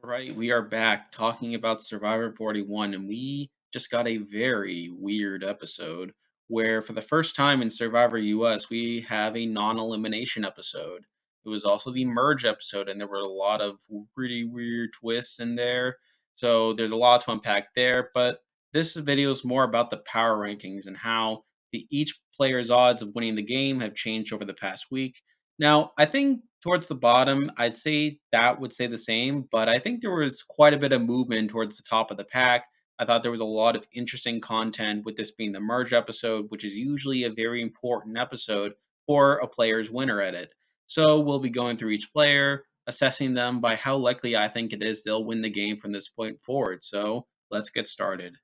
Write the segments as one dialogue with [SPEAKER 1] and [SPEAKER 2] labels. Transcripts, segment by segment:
[SPEAKER 1] All right, we are back talking about Survivor 41, and we just got a very weird episode where, for the first time in Survivor US, we have a non elimination episode. It was also the merge episode, and there were a lot of pretty weird twists in there. So there's a lot to unpack there, but this video is more about the power rankings and how each player's odds of winning the game have changed over the past week. Now, I think towards the bottom, I'd say that would stay the same, but I think there was quite a bit of movement towards the top of the pack. I thought there was a lot of interesting content with this being the merge episode, which is usually a very important episode for a player's winner edit. So we'll be going through each player, assessing them by how likely I think it is they'll win the game from this point forward. So let's get started.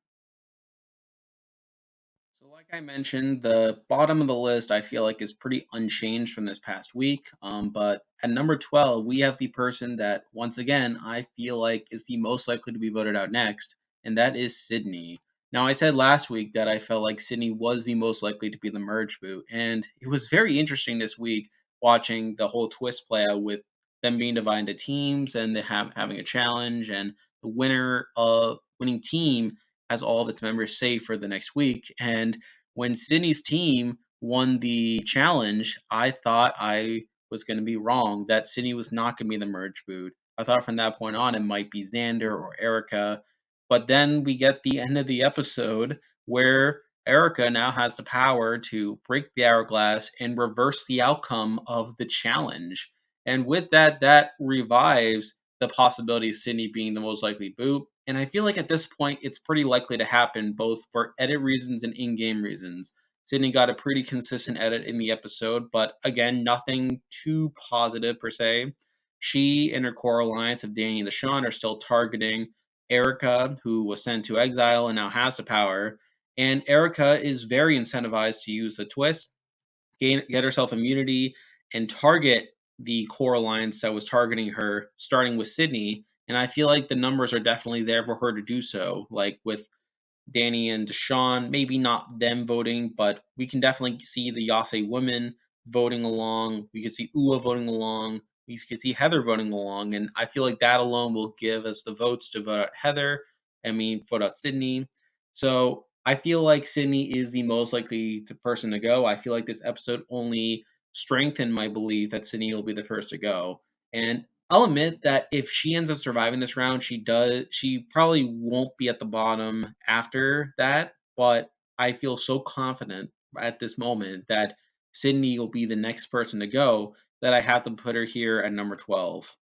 [SPEAKER 1] So, like I mentioned, the bottom of the list I feel like is pretty unchanged from this past week. But at number 12, we have the person that, once again, I feel like is the most likely to be voted out next, and that is Sydney. Now, I said last week that I felt like Sydney was the most likely to be the merge boot, and it was very interesting this week watching the whole twist play out with them being divided into teams and having a challenge, and the winning team has all of its members safe for the next week. And when Sydney's team won the challenge, I thought I was going to be wrong that Sydney was not going to be the merge boot. I thought from that point on it might be Xander or Erika. But then we get the end of the episode where Erika now has the power to break the hourglass and reverse the outcome of the challenge. And with that, that revives the possibility of Sydney being the most likely boot. And I feel like at this point, it's pretty likely to happen both for edit reasons and in game reasons. Sydney got a pretty consistent edit in the episode, but again, nothing too positive per se. She and her core alliance of Danny and Deshawn are still targeting Erika, who was sent to exile and now has the power. And Erika is very incentivized to use the twist, get herself immunity, and target the core alliance that was targeting her, starting with Sydney. And I feel like the numbers are definitely there for her to do so. Like with Danny and Deshawn, maybe not them voting, but we can definitely see the Yase women voting along. We can see Ua voting along. We can see Heather voting along. And I feel like that alone will give us the votes to vote out Heather. Vote out Sydney. So I feel like Sydney is the most likely person to go. I feel like this episode only strengthened my belief that Sydney will be the first to go. And I'll admit that if she ends up surviving this round, she probably won't be at the bottom after that, but I feel so confident at this moment that Sydney will be the next person to go that I have to put her here at number 12.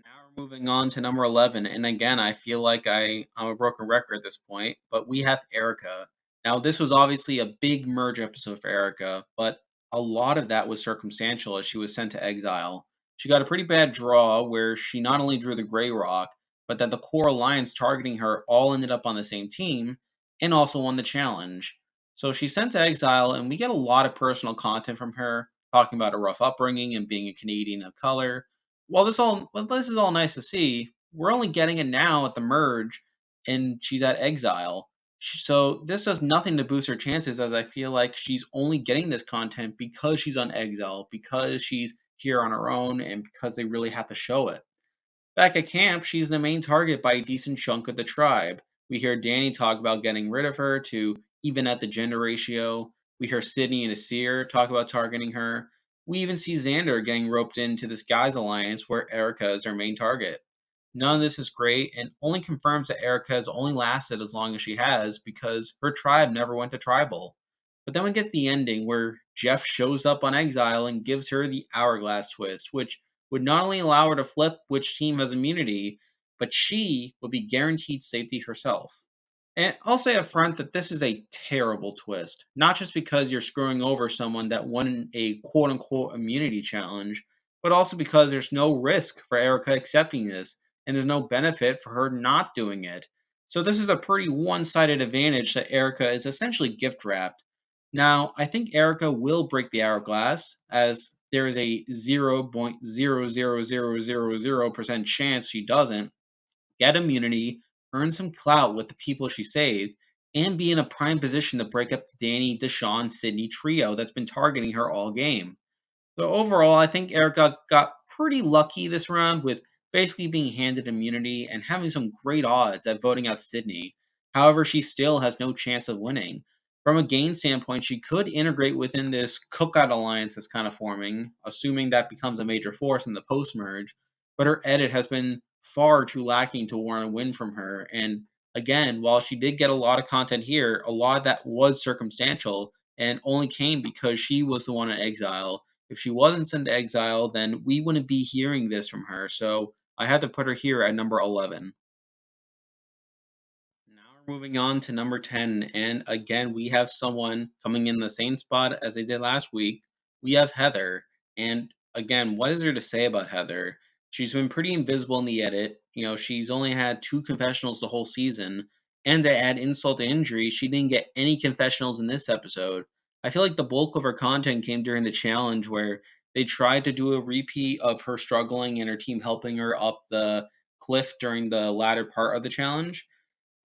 [SPEAKER 1] Now we're moving on to number 11. And again, I feel like I'm a broken record at this point, but we have Erica. Now, this was obviously a big merge episode for Erica, but a lot of that was circumstantial as she was sent to exile. She got a pretty bad draw where she not only drew the Grey Rock, but that the core alliance targeting her all ended up on the same team and also won the challenge. So she's sent to exile, and we get a lot of personal content from her, talking about a rough upbringing and being a Canadian of color. Well, this is all nice to see, we're only getting it now at the merge, and she's at exile. So this does nothing to boost her chances, as I feel like she's only getting this content because she's on exile, because she's here on her own, and because they really have to show it. Back at camp, she's the main target by a decent chunk of the tribe. We hear Danny talk about getting rid of her to even at the gender ratio. We hear Sydney and Nasir talk about targeting her. We even see Xander getting roped into this guy's alliance where Erica is her main target. None of this is great and only confirms that Erica has only lasted as long as she has because her tribe never went to tribal. But then we get the ending where Jeff shows up on exile and gives her the hourglass twist, which would not only allow her to flip which team has immunity, but she would be guaranteed safety herself. And I'll say up front that this is a terrible twist, not just because you're screwing over someone that won a quote unquote immunity challenge, but also because there's no risk for Erica accepting this, and there's no benefit for her not doing it. So this is a pretty one sided advantage that Erica is essentially gift wrapped. Now, I think Erica will break the hourglass, as there is a 0.00000% chance she doesn't, get immunity, earn some clout with the people she saved, and be in a prime position to break up the Danny, Deshawn, Sydney trio that's been targeting her all game. So overall, I think Erica got pretty lucky this round with basically being handed immunity and having some great odds at voting out Sydney. However, she still has no chance of winning. From a gain standpoint, she could integrate within this cookout alliance that's kind of forming, assuming that becomes a major force in the post merge. But her edit has been far too lacking to warrant a win from her. And again, while she did get a lot of content here, a lot of that was circumstantial and only came because she was the one in exile. If she wasn't sent to exile, then we wouldn't be hearing this from her. So I had to put her here at number 11. Now we're moving on to number 10. And again, we have someone coming in the same spot as they did last week. We have Heather. And again, what is there to say about Heather? She's been pretty invisible in the edit. She's only had two confessionals the whole season. And to add insult to injury, she didn't get any confessionals in this episode. I feel like the bulk of her content came during the challenge where they tried to do a repeat of her struggling and her team helping her up the cliff during the latter part of the challenge.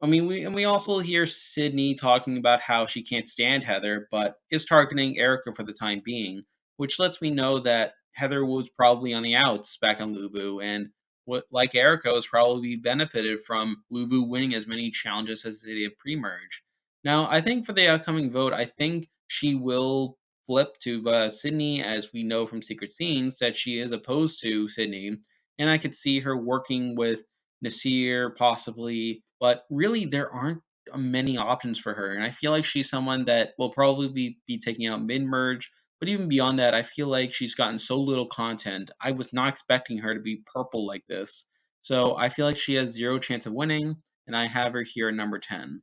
[SPEAKER 1] I mean, we also hear Sydney talking about how she can't stand Heather, but is targeting Erika for the time being, which lets me know that Heather was probably on the outs back on Lubu, and what like Erika was probably benefited from Lubu winning as many challenges as they did pre-merge. Now, I think for the upcoming vote, I think she will flip to Sydney, as we know from Secret Scenes that she is opposed to Sydney, and I could see her working with Nasir, possibly, but really there aren't many options for her. And I feel like she's someone that will probably be taking out mid merge. But even beyond that, I feel like she's gotten so little content. I was not expecting her to be purple like this. So I feel like she has zero chance of winning, and I have her here at number 10.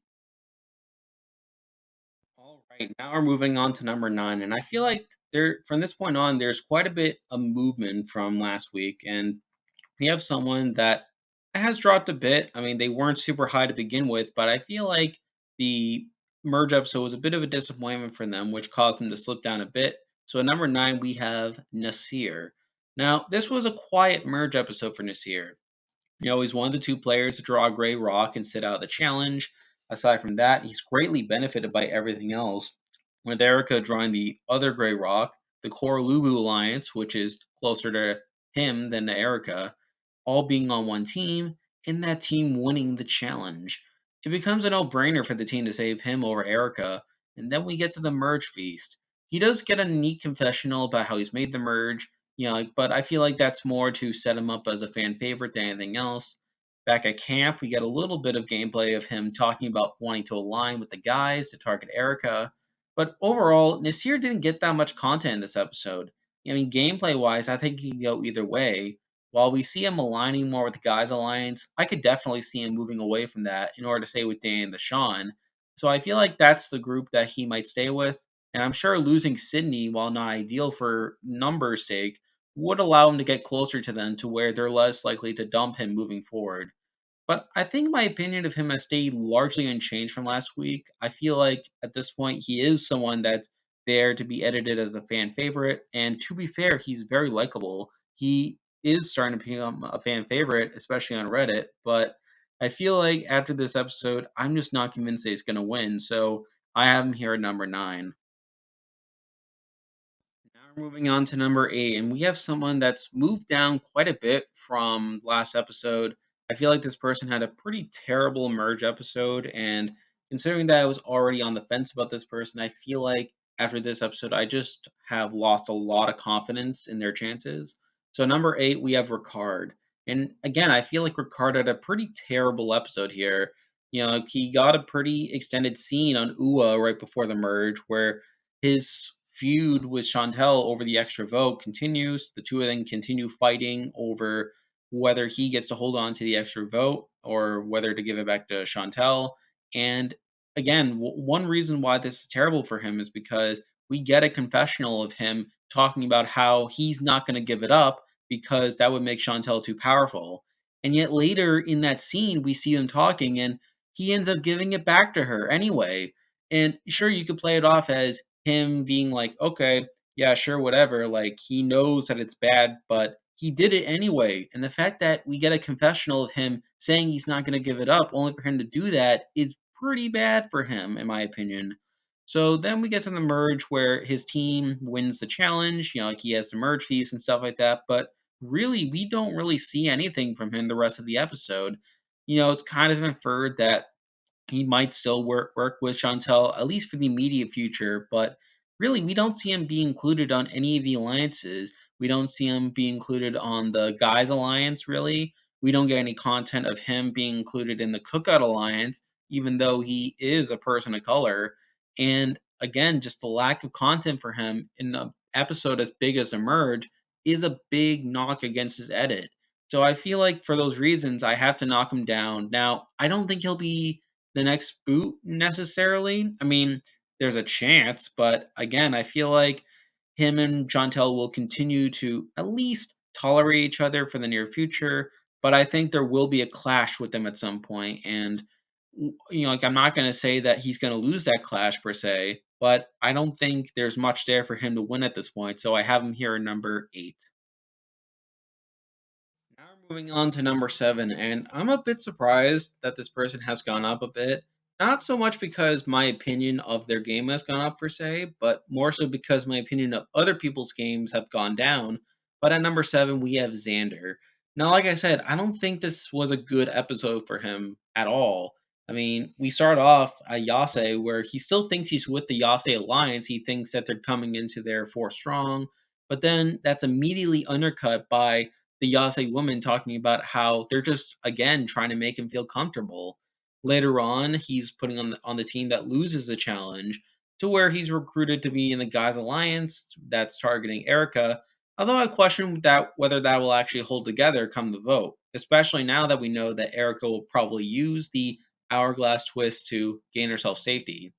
[SPEAKER 1] All right, now we're moving on to number 9. And I feel like from this point on, there's quite a bit of movement from last week. And we have someone that has dropped a bit. I mean, they weren't super high to begin with, but I feel like the merge episode was a bit of a disappointment for them, which caused them to slip down a bit. So at number 9, we have Nasir. Now, this was a quiet merge episode for Nasir. He's one of the two players to draw a gray rock and sit out of the challenge. Aside from that, he's greatly benefited by everything else, with Erika drawing the other gray rock, the core Lubu alliance, which is closer to him than to Erika, all being on one team, and that team winning the challenge. It becomes a no brainer for the team to save him over Erika, and then we get to the merge feast. He does get a neat confessional about how he's made the merge, but I feel like that's more to set him up as a fan favorite than anything else. Back at camp, we get a little bit of gameplay of him talking about wanting to align with the guys to target Erica. But overall, Nasir didn't get that much content in this episode. I mean, gameplay wise, I think he can go either way. While we see him aligning more with the guys' alliance, I could definitely see him moving away from that in order to stay with Dan and Deshawn. So I feel like that's the group that he might stay with. And I'm sure losing Sydney, while not ideal for numbers' sake, would allow him to get closer to them to where they're less likely to dump him moving forward. But I think my opinion of him has stayed largely unchanged from last week. I feel like at this point he is someone that's there to be edited as a fan favorite, and to be fair, he's very likable. He is starting to become a fan favorite, especially on Reddit. But I feel like after this episode, I'm just not convinced that he's going to win. So I have him here at number 9. Now we're moving on to number 8, and we have someone that's moved down quite a bit from last episode. I feel like this person had a pretty terrible merge episode, and considering that I was already on the fence about this person, I feel like after this episode, I just have lost a lot of confidence in their chances. So number 8, we have Ricard, and again, I feel like Ricard had a pretty terrible episode here. He got a pretty extended scene on UA right before the merge where his feud with Chantelle over the extra vote continues. The two of them continue fighting over whether he gets to hold on to the extra vote or whether to give it back to Chantelle. And again, one reason why this is terrible for him is because we get a confessional of him talking about how he's not going to give it up because that would make Chantelle too powerful. And yet later in that scene, we see them talking and he ends up giving it back to her anyway. And sure, you could play it off as him being like, okay, yeah, sure, whatever. Like, he knows that it's bad, but he did it anyway. And the fact that we get a confessional of him saying he's not going to give it up, only for him to do that, is pretty bad for him, in my opinion. So then we get to the merge where his team wins the challenge. Like he has the merge feast and stuff like that. But really we don't really see anything from him the rest of the episode. It's kind of inferred that he might still work with Chantelle, at least for the immediate future, but really, we don't see him be included on any of the alliances. We don't see him be included on the Guys Alliance, really. We don't get any content of him being included in the Cookout Alliance, even though he is a person of color. And again, just the lack of content for him in an episode as big as Emerge is a big knock against his edit. So I feel like for those reasons, I have to knock him down. Now, I don't think he'll be the next boot necessarily. I mean, there's a chance, but again, I feel like him and Chantel will continue to at least tolerate each other for the near future. But I think there will be a clash with them at some point, and like I'm not going to say that he's going to lose that clash per se, but I don't think there's much there for him to win at this point. So I have him here at number 8. Now we're moving on to number 7, and I'm a bit surprised that this person has gone up a bit. Not so much because my opinion of their game has gone up per se, but more so because my opinion of other people's games have gone down. But at number 7, we have Xander. Now, like I said, I don't think this was a good episode for him at all. I mean, we start off at Yase, where he still thinks he's with the Yase Alliance. He thinks that they're coming into their 4 strong, but then that's immediately undercut by the Yase woman talking about how they're just again trying to make him feel comfortable. Later on, he's putting on the team that loses the challenge to where he's recruited to be in the guys alliance that's targeting Erika. Although I question that whether that will actually hold together come the vote, especially now that we know that Erika will probably use the hourglass twist to gain herself safety.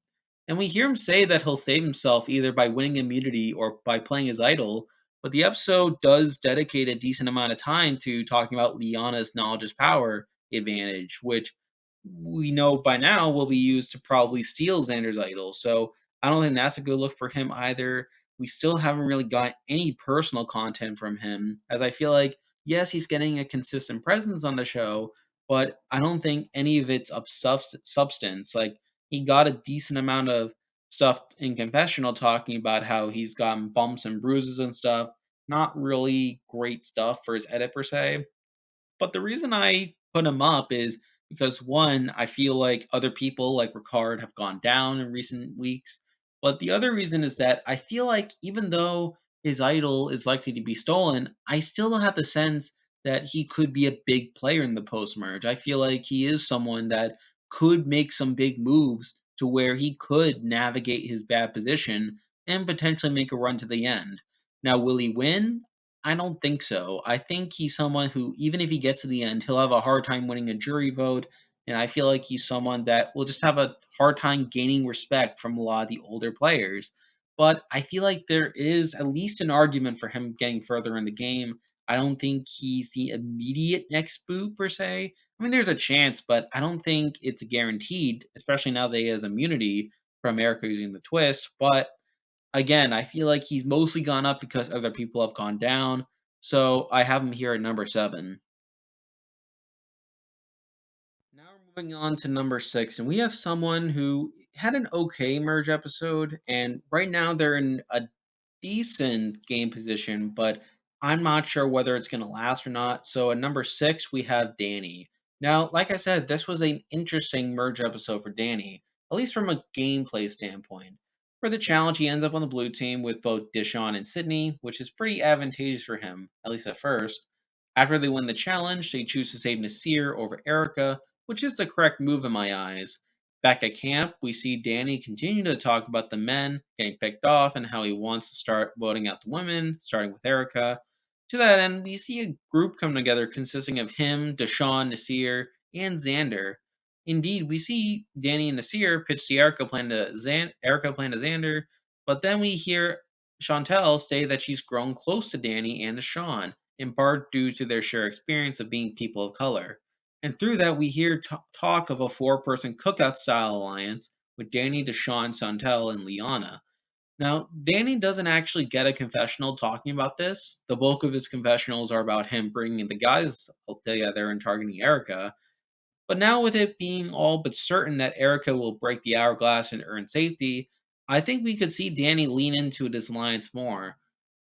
[SPEAKER 1] And we hear him say that he'll save himself either by winning immunity or by playing his idol, but the episode does dedicate a decent amount of time to talking about Lyanna's knowledge is power advantage, which we know by now will be used to probably steal Xander's idol. So I don't think that's a good look for him either. We still haven't really got any personal content from him, as I feel like, yes, he's getting a consistent presence on the show, but I don't think any of it's of substance. Like, he got a decent amount of stuff in confessional talking about how he's gotten bumps and bruises and stuff. Not really great stuff for his edit per se. But the reason I put him up is because one, I feel like other people like Ricard have gone down in recent weeks. But the other reason is that I feel like even though his idol is likely to be stolen, I still don't have the sense that he could be a big player in the post merge. I feel like he is someone that could make some big moves to where he could navigate his bad position and potentially make a run to the end. Now, will he win? I don't think so. I think he's someone who, even if he gets to the end, he'll have a hard time winning a jury vote. And I feel like he's someone that will just have a hard time gaining respect from a lot of the older players. But I feel like there is at least an argument for him getting further in the game. I don't think he's the immediate next boot per se. I mean, there's a chance, but I don't think it's guaranteed, especially now that he has immunity from America using the twist. But again, I feel like he's mostly gone up because other people have gone down. So I have him here at number 7. Now we're moving on to number 6, and we have someone who had an okay merge episode, and right now they're in a decent game position, but I'm not sure whether it's going to last or not. So at number 6, we have Danny. Now, like I said, this was an interesting merge episode for Danny, at least from a gameplay standpoint. For the challenge, he ends up on the blue team with both Deshawn and Sydney, which is pretty advantageous for him, at least at first. After they win the challenge, they choose to save Nasir over Erika, which is the correct move in my eyes. Back at camp, we see Danny continue to talk about the men getting picked off and how he wants to start voting out the women, starting with Erica. To that end, we see a group come together consisting of him, Deshawn, Nasir, and Xander. Indeed, we see Danny and Nasir pitch the Erica plan to Xander, but then we hear Chantelle say that she's grown close to Danny and Deshawn, in part due to their shared experience of being people of color. And through that, we hear talk of a 4-person cookout style alliance with Danny, Deshawn, Chantelle, and Lyanna. Now, Danny doesn't actually get a confessional talking about this. The bulk of his confessionals are about him bringing the guys together and targeting Erica. But now, with it being all but certain that Erica will break the hourglass and earn safety, I think we could see Danny lean into this alliance more.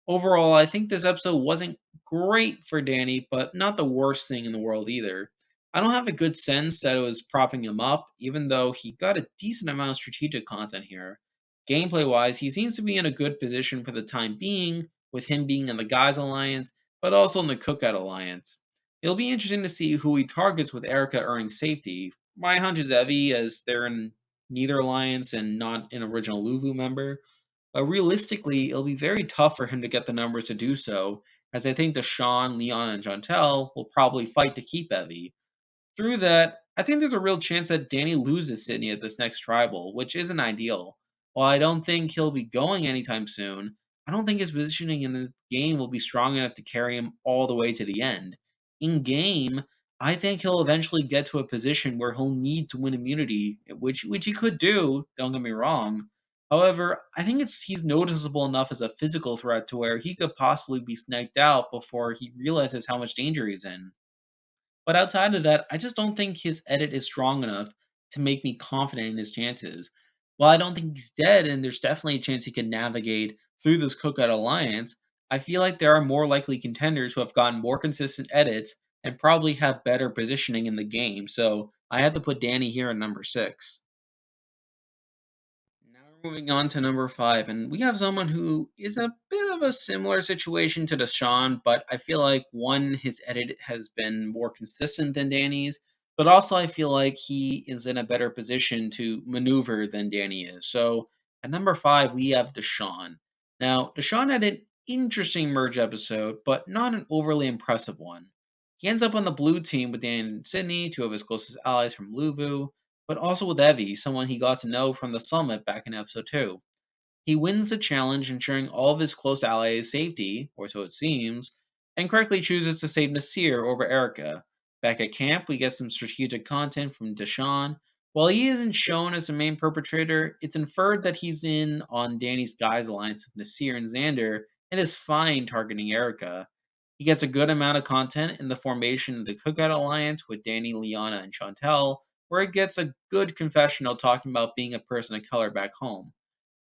[SPEAKER 1] Overall, I think this episode wasn't great for Danny, but not the worst thing in the world either. I don't have a good sense that it was propping him up, even though he got a decent amount of strategic content here. Gameplay wise, he seems to be in a good position for the time being, with him being in the Guys Alliance, but also in the Cookout Alliance. It'll be interesting to see who he targets with Erika earning safety. My hunch is Evie, as they're in neither alliance and not an original Luvu member. But realistically, it'll be very tough for him to get the numbers to do so, as I think Deshawn, Leon, and Chantelle will probably fight to keep Evie. Through that, I think there's a real chance that Danny loses Sydney at this next tribal, which isn't ideal. While I don't think he'll be going anytime soon, I don't think his positioning in the game will be strong enough to carry him all the way to the end. In game, I think he'll eventually get to a position where he'll need to win immunity, which he could do, don't get me wrong. However, I think he's noticeable enough as a physical threat to where he could possibly be sniped out before he realizes how much danger he's in. But outside of that, I just don't think his edit is strong enough to make me confident in his chances. While I don't think he's dead, and there's definitely a chance he can navigate through this Cookout Alliance, I feel like there are more likely contenders who have gotten more consistent edits and probably have better positioning in the game. So I had to put Danny here at number 6. Now we're moving on to number 5, and we have someone who is a bit of a similar situation to Deshawn, but I feel like one, his edit has been more consistent than Danny's, but also I feel like he is in a better position to maneuver than Danny is. So at number 5, we have Deshawn. Now, Deshawn had an interesting merge episode, but not an overly impressive one. He ends up on the blue team with Dan and Sydney, two of his closest allies from Luvu, but also with Evie, someone he got to know from the summit back in episode 2. He wins the challenge, ensuring all of his close allies' safety, or so it seems, and correctly chooses to save Nasir over Erika. Back at camp, we get some strategic content from Deshawn. While he isn't shown as the main perpetrator, it's inferred that he's in on Danny's guys alliance with Nasir and Xander and is fine targeting Erika. He gets a good amount of content in the formation of the Cookout Alliance with Danny, Lyanna, and Chantelle, where it gets a good confessional talking about being a person of color back home.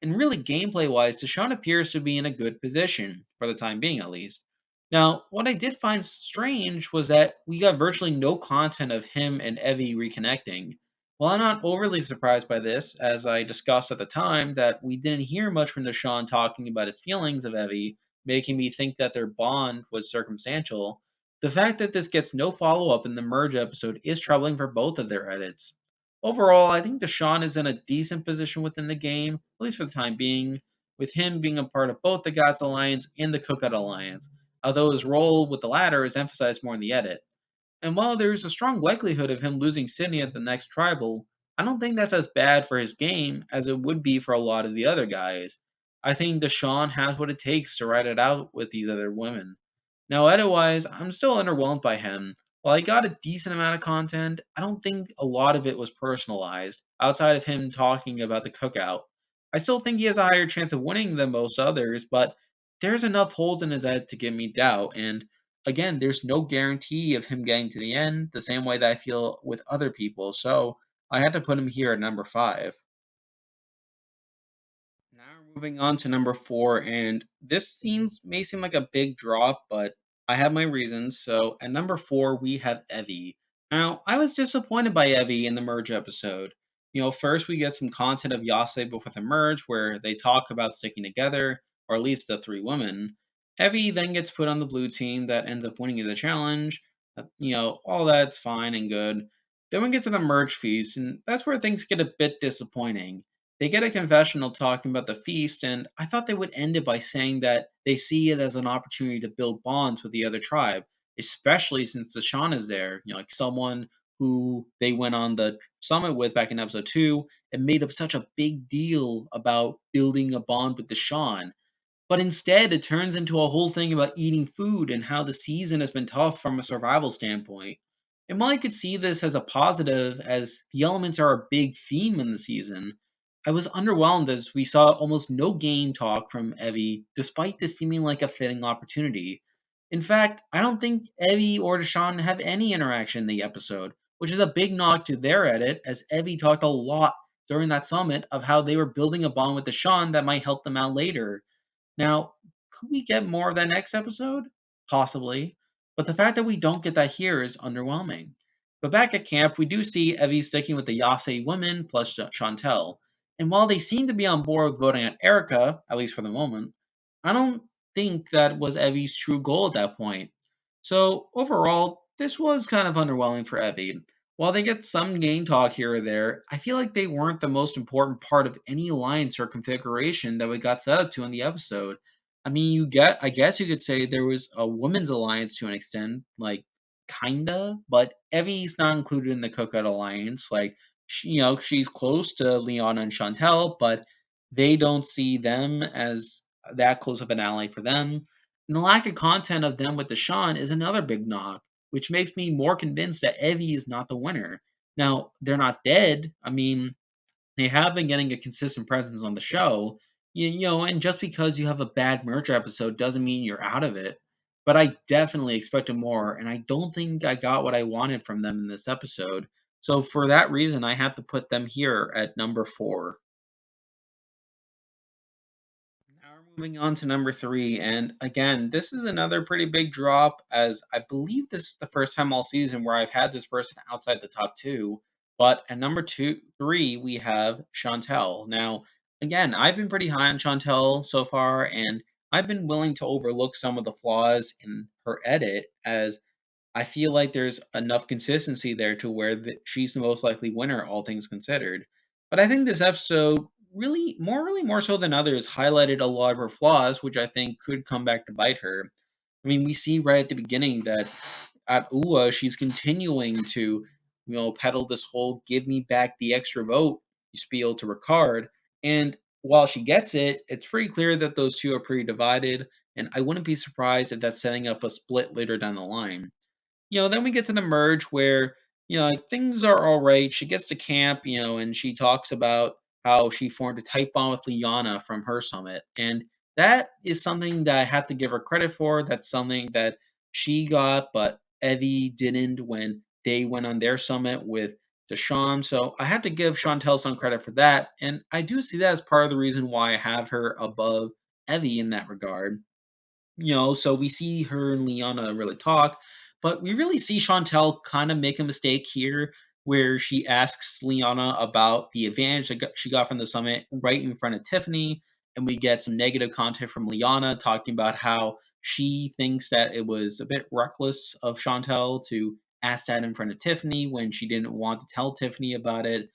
[SPEAKER 1] And really, gameplay wise, Deshaun appears to be in a good position, for the time being at least. Now, what I did find strange was that we got virtually no content of him and Evie reconnecting. While I'm not overly surprised by this, as I discussed at the time that we didn't hear much from Deshaun talking about his feelings of Evie, making me think that their bond was circumstantial, the fact that this gets no follow up in the merge episode is troubling for both of their edits. Overall, I think Deshaun is in a decent position within the game, at least for the time being, with him being a part of both the Gods Alliance and the Cookout Alliance, although his role with the latter is emphasized more in the edit. And while there is a strong likelihood of him losing Sydney at the next tribal, I don't think that's as bad for his game as it would be for a lot of the other guys. I think Deshaun has what it takes to ride it out with these other women. Now, edit-wise, I'm still underwhelmed by him. While he got a decent amount of content, I don't think a lot of it was personalized, outside of him talking about the cookout. I still think he has a higher chance of winning than most others, but there's enough holes in his head to give me doubt, and again, there's no guarantee of him getting to the end, the same way that I feel with other people, so I had to put him here at number 5. Now we're moving on to number 4, and this may seem like a big drop, but I have my reasons. So at number 4, we have Evie. Now, I was disappointed by Evie in the merge episode. First we get some content of Yase before the merge, where they talk about sticking together, or at least the three women. Evie then gets put on the blue team that ends up winning the challenge. All that's fine and good. Then we get to the merge feast, and that's where things get a bit disappointing. They get a confessional talking about the feast, and I thought they would end it by saying that they see it as an opportunity to build bonds with the other tribe, especially since Deshawn is there, like someone who they went on the summit with back in episode 2 and made up such a big deal about building a bond with Deshawn. But instead, it turns into a whole thing about eating food and how the season has been tough from a survival standpoint. And while I could see this as a positive, as the elements are a big theme in the season, I was underwhelmed as we saw almost no game talk from Evie, despite this seeming like a fitting opportunity. In fact, I don't think Evie or Deshawn have any interaction in the episode, which is a big knock to their edit, as Evie talked a lot during that summit of how they were building a bond with Deshawn that might help them out later. Now, could we get more of that next episode? Possibly. But the fact that we don't get that here is underwhelming. But back at camp, we do see Evie sticking with the Yase women plus Chantelle. And while they seem to be on board with voting on Erika, at least for the moment, I don't think that was Evie's true goal at that point. So overall, this was kind of underwhelming for Evie. While they get some game talk here or there, I feel like they weren't the most important part of any alliance or configuration that we got set up to in the episode. I mean, I guess you could say there was a women's alliance to an extent, like kinda, but Evie's not included in the Cookout alliance. Like, she's close to Lyanna and Chantelle, but they don't see them as that close of an ally for them. And the lack of content of them with Deshawn is another big knock, which makes me more convinced that Evie is not the winner. Now, they're not dead. I mean, they have been getting a consistent presence on the show, and just because you have a bad merger episode doesn't mean you're out of it. But I definitely expected more, and I don't think I got what I wanted from them in this episode. So for that reason, I have to put them here at number 4. Now we're moving on to number 3, and again, this is another pretty big drop, as I believe this is the first time all season where I've had this person outside the top 2. But at number 3, we have Chantelle. Now, again, I've been pretty high on Chantelle so far, and I've been willing to overlook some of the flaws in her edit, as I feel like there's enough consistency there to where she's the most likely winner, all things considered. But I think this episode really more so than others, highlighted a lot of her flaws, which I think could come back to bite her. I mean, we see right at the beginning that at UA, she's continuing to, peddle this whole "give me back the extra vote" spiel to Ricard, and while she gets it, it's pretty clear that those two are pretty divided, and I wouldn't be surprised if that's setting up a split later down the line. Then we get to the merge where, like, things are all right. She gets to camp, and she talks about how she formed a tight bond with Lyanna from her summit. And that is something that I have to give her credit for. That's something that she got, but Evie didn't when they went on their summit with Deshawn. So I have to give Chantelle some credit for that. And I do see that as part of the reason why I have her above Evie in that regard. So we see her and Liana really talk, but we really see Chantel kind of make a mistake here where she asks Liana about the advantage she got from the summit right in front of Tiffany, and we get some negative content from Liana talking about how she thinks that it was a bit reckless of Chantel to ask that in front of Tiffany when she didn't want to tell Tiffany about it.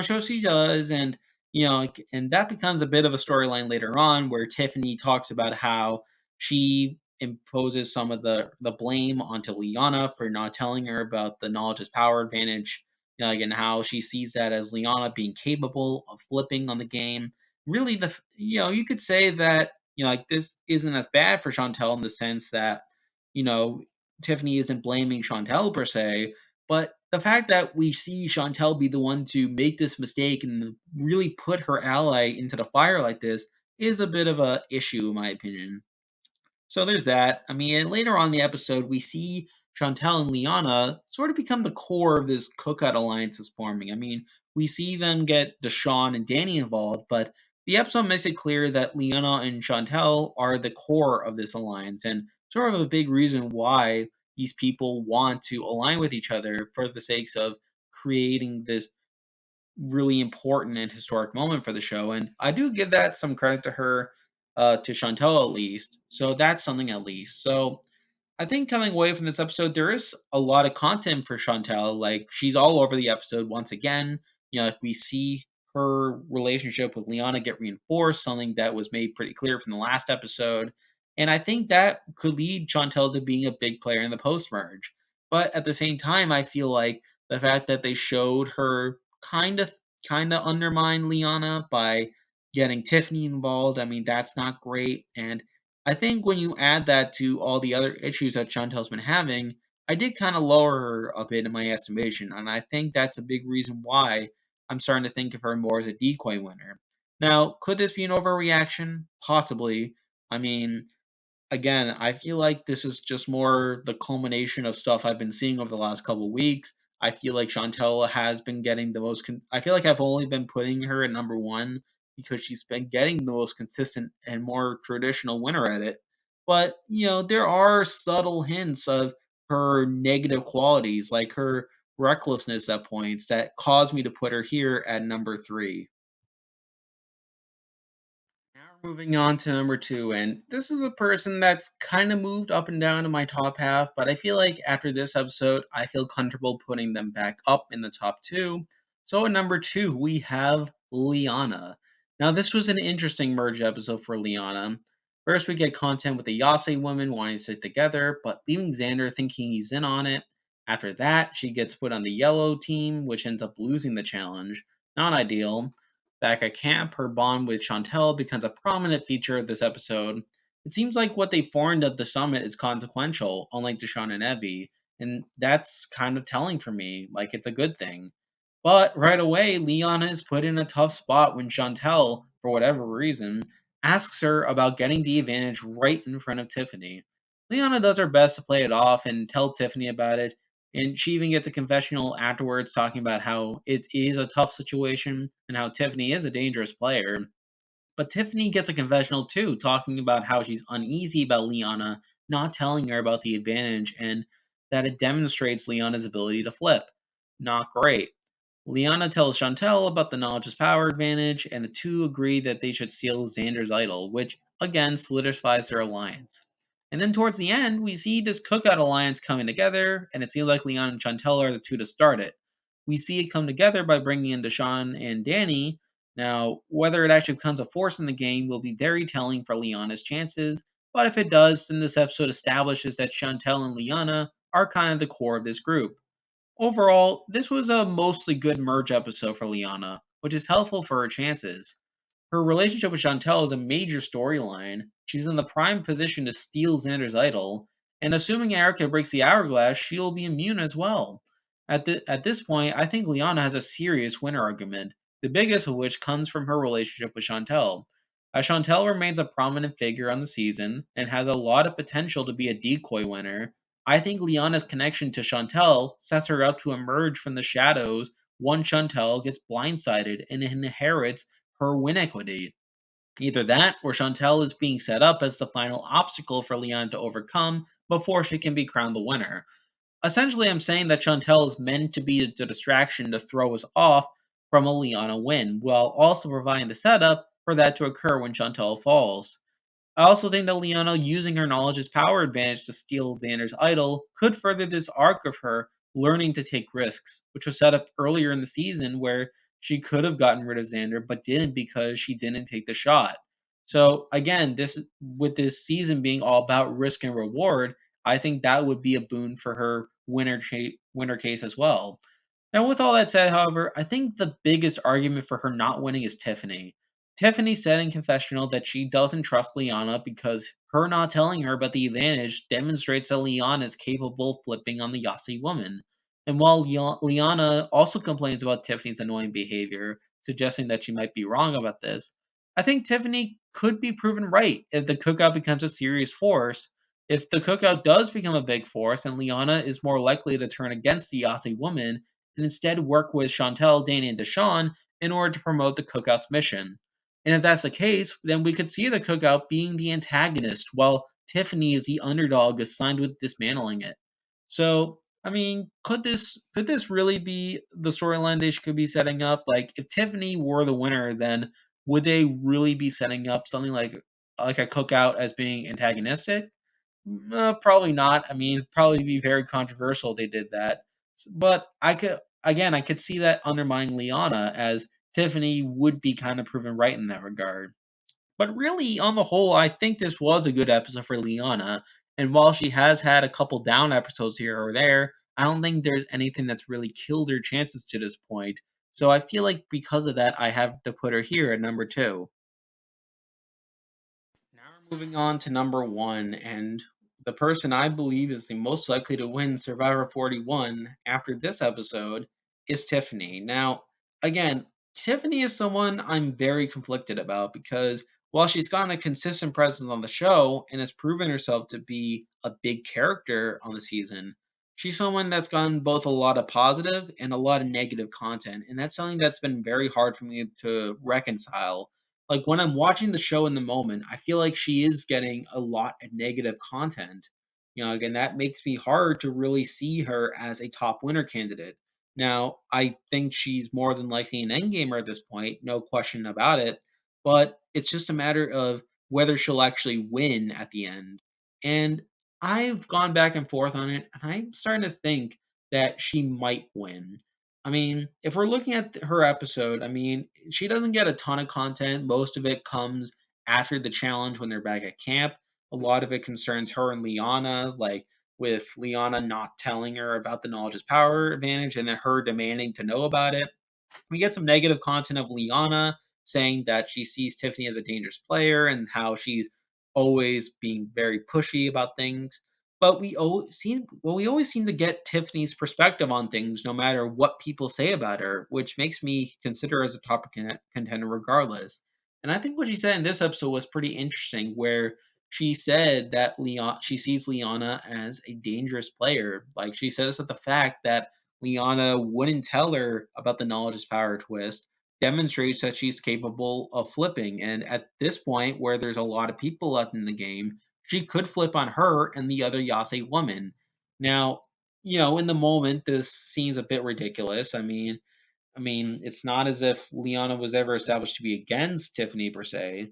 [SPEAKER 1] So she does, and and that becomes a bit of a storyline later on where Tiffany talks about how she imposes some of the blame onto Liana for not telling her about the knowledge is power advantage, and how she sees that as Liana being capable of flipping on the game. Really, you could say that like this isn't as bad for Chantel in the sense that you know Tiffany isn't blaming Chantel per se, but the fact that we see Chantel be the one to make this mistake and really put her ally into the fire like this is a bit of a issue in my opinion. So there's that. I mean, later on in the episode, we see Chantel and Liana sort of become the core of this cookout alliance is forming. I mean, we see them get Deshawn and Danny involved, but the episode makes it clear that Liana and Chantel are the core of this alliance and sort of a big reason why these people want to align with each other for the sakes of creating this really important and historic moment for the show. And I do give that some credit to her, to Chantel at least. So that's something at least. So I think coming away from this episode, there is a lot of content for Chantel. Like she's all over the episode once again. We see her relationship with Liana get reinforced, something that was made pretty clear from the last episode. And I think that could lead Chantel to being a big player in the post merge. But at the same time, I feel like the fact that they showed her kind of undermine Liana by getting Tiffany involved, I mean, that's not great. And I think when you add that to all the other issues that Chantel's been having, I did kind of lower her a bit in my estimation, and I think that's a big reason why I'm starting to think of her more as a decoy winner. Now, could this be an overreaction? Possibly. I mean, again, I feel like this is just more the culmination of stuff I've been seeing over the last couple of weeks. I feel like Chantel has been getting the most. I feel like I've only been putting her at number 1 because she's been getting the most consistent and more traditional winner at it. But, there are subtle hints of her negative qualities, like her recklessness at points, that caused me to put her here at number three. Now we're moving on to number two, and this is a person that's kind of moved up and down in my top half, but I feel like after this episode, I feel comfortable putting them back up in the top two. So at number two, we have Lyanna. Now, this was an interesting merge episode for Lyanna. First, we get content with the Yase woman wanting to sit together, but leaving Xander thinking he's in on it. After that, she gets put on the yellow team, which ends up losing the challenge. Not ideal. Back at camp, her bond with Chantelle becomes a prominent feature of this episode. It seems like what they formed at the summit is consequential, unlike Deshawn and Evie, and that's kind of telling for me, like it's a good thing. But right away, Leon is put in a tough spot when Chantelle, for whatever reason, asks her about getting the advantage right in front of Tiffany. Leona does her best to play it off and tell Tiffany about it, and she even gets a confessional afterwards talking about how it is a tough situation and how Tiffany is a dangerous player. But Tiffany gets a confessional too, talking about how she's uneasy about Liana not telling her about the advantage and that it demonstrates Liana's ability to flip. Not great. Liana tells Chantelle about the knowledge is power advantage, and the two agree that they should steal Xander's idol, which again solidifies their alliance. And then towards the end, we see this cookout alliance coming together, and it seems like Leon and Chantelle are the two to start it. We see it come together by bringing in Deshawn and Danny. Now, whether it actually becomes a force in the game will be very telling for Liana's chances, but if it does, then this episode establishes that Chantelle and Liana are kind of the core of this group. Overall, this was a mostly good merge episode for Lyanna, which is helpful for her chances. Her relationship with Chantelle is a major storyline. She's in the prime position to steal Xander's idol, and assuming Erika breaks the hourglass, she'll be immune as well. At this point, I think Lyanna has a serious winner argument, the biggest of which comes from her relationship with Chantelle. As Chantelle remains a prominent figure on the season and has a lot of potential to be a decoy winner, I think Lyanna's connection to Chantelle sets her up to emerge from the shadows once Chantelle gets blindsided and inherits her win equity. Either that, or Chantelle is being set up as the final obstacle for Lyanna to overcome before she can be crowned the winner. Essentially, I'm saying that Chantelle is meant to be the distraction to throw us off from a Lyanna win, while also providing the setup for that to occur when Chantelle falls. I also think that Lyanna using her knowledge as power advantage to steal Xander's idol could further this arc of her learning to take risks, which was set up earlier in the season where she could have gotten rid of Xander but didn't because she didn't take the shot. So again, this with this season being all about risk and reward, I think that would be a boon for her winner case as well. Now, with all that said, however, I think the biggest argument for her not winning is Tiffany. Tiffany said in confessional that she doesn't trust Liana because her not telling her about the advantage demonstrates that Liana is capable of flipping on the Yasi woman. And while Liana also complains about Tiffany's annoying behavior, suggesting that she might be wrong about this, I think Tiffany could be proven right if the cookout becomes a serious force. If the cookout does become a big force, and Liana is more likely to turn against the Yasi woman and instead work with Chantelle, Danny, and Deshawn in order to promote the cookout's mission. And if that's the case, then we could see the cookout being the antagonist, while Tiffany is the underdog assigned with dismantling it. So, I mean, could this really be the storyline they could be setting up? Like, if Tiffany were the winner, then would they really be setting up something like a cookout as being antagonistic? Probably not. I mean, it'd probably be very controversial if they did that. But I could see that undermining Liana as Tiffany would be kind of proven right in that regard. But really, on the whole, I think this was a good episode for Liana. And while she has had a couple down episodes here or there, I don't think there's anything that's really killed her chances to this point. So I feel like because of that, I have to put her here at number two. Now we're moving on to number one, and the person I believe is the most likely to win Survivor 41 after this episode is Tiffany. Now, again, Tiffany is someone I'm very conflicted about because while she's gotten a consistent presence on the show and has proven herself to be a big character on the season, she's someone that's gotten both a lot of positive and a lot of negative content, and that's something that's been very hard for me to reconcile. like when I'm watching the show in the moment, I feel like she is getting a lot of negative content. Again, that makes me hard to really see her as a top winner candidate. Now, I think she's more than likely an endgamer at this point, no question about it. But it's just a matter of whether she'll actually win at the end. And I've gone back and forth on it, and I'm starting to think that she might win. I mean, if we're looking at her episode, I mean, she doesn't get a ton of content. Most of it comes after the challenge when they're back at camp. A lot of it concerns her and Lyanna, like with Lyanna not telling her about the knowledge is power advantage and then her demanding to know about it. We get some negative content of Lyanna saying that she sees Tiffany as a dangerous player and how she's always being very pushy about things. But we always seem to get Tiffany's perspective on things, no matter what people say about her, which makes me consider her as a top contender regardless. And I think what she said in this episode was pretty interesting, where she said that she sees Lyanna as a dangerous player. Like she says that the fact that Lyanna wouldn't tell her about the knowledge is power twist demonstrates that she's capable of flipping. And at this point, where there's a lot of people left in the game, she could flip on her and the other Yase woman. Now, in the moment, this seems a bit ridiculous. I mean, it's not as if Lyanna was ever established to be against Tiffany per se.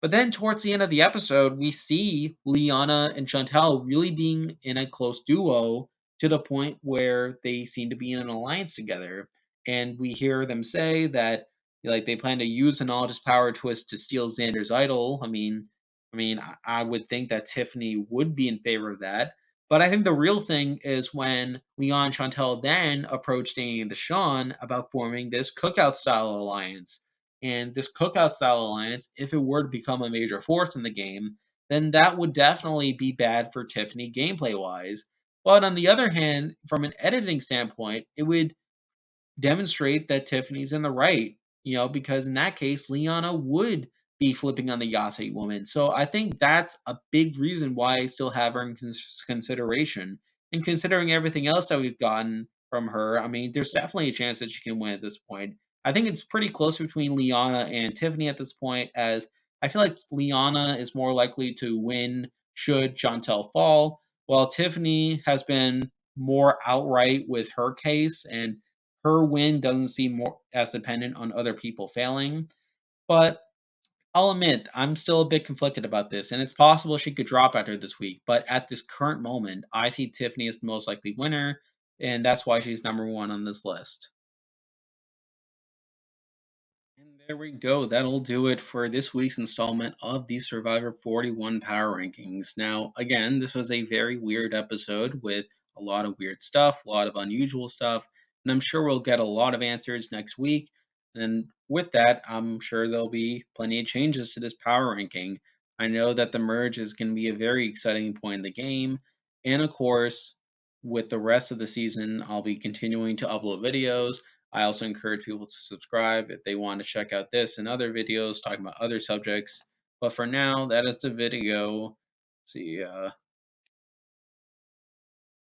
[SPEAKER 1] But then towards the end of the episode, we see Lyanna and Chantelle really being in a close duo to the point where they seem to be in an alliance together. And we hear them say that like they plan to use the knowledge's power twist to steal Xander's idol. I would think that Tiffany would be in favor of that. But I think the real thing is when Leon and Chantelle then approached Danny and Deshawn about forming this cookout style alliance. And this cookout style alliance, if it were to become a major force in the game, then that would definitely be bad for Tiffany gameplay wise. But on the other hand, from an editing standpoint, it would demonstrate that Tiffany's in the right, because in that case, Liana would be flipping on the Yase woman. So I think that's a big reason why I still have her in consideration. And considering everything else that we've gotten from her, I mean, there's definitely a chance that she can win at this point. I think it's pretty close between Liana and Tiffany at this point, as I feel like Liana is more likely to win should Chantel fall, while Tiffany has been more outright with her case, and her win doesn't seem more as dependent on other people failing. But I'll admit, I'm still a bit conflicted about this, and it's possible she could drop after this week. But at this current moment, I see Tiffany as the most likely winner, and that's why she's number one on this list. And there we go. That'll do it for this week's installment of the Survivor 41 Power Rankings. Now, again, this was a very weird episode with a lot of weird stuff, a lot of unusual stuff, and I'm sure we'll get a lot of answers next week. And with that, I'm sure there'll be plenty of changes to this power ranking. I know that the merge is going to be a very exciting point in the game. And of course, with the rest of the season, I'll be continuing to upload videos. I also encourage people to subscribe if they want to check out this and other videos talking about other subjects. But for now, that is the video. See ya.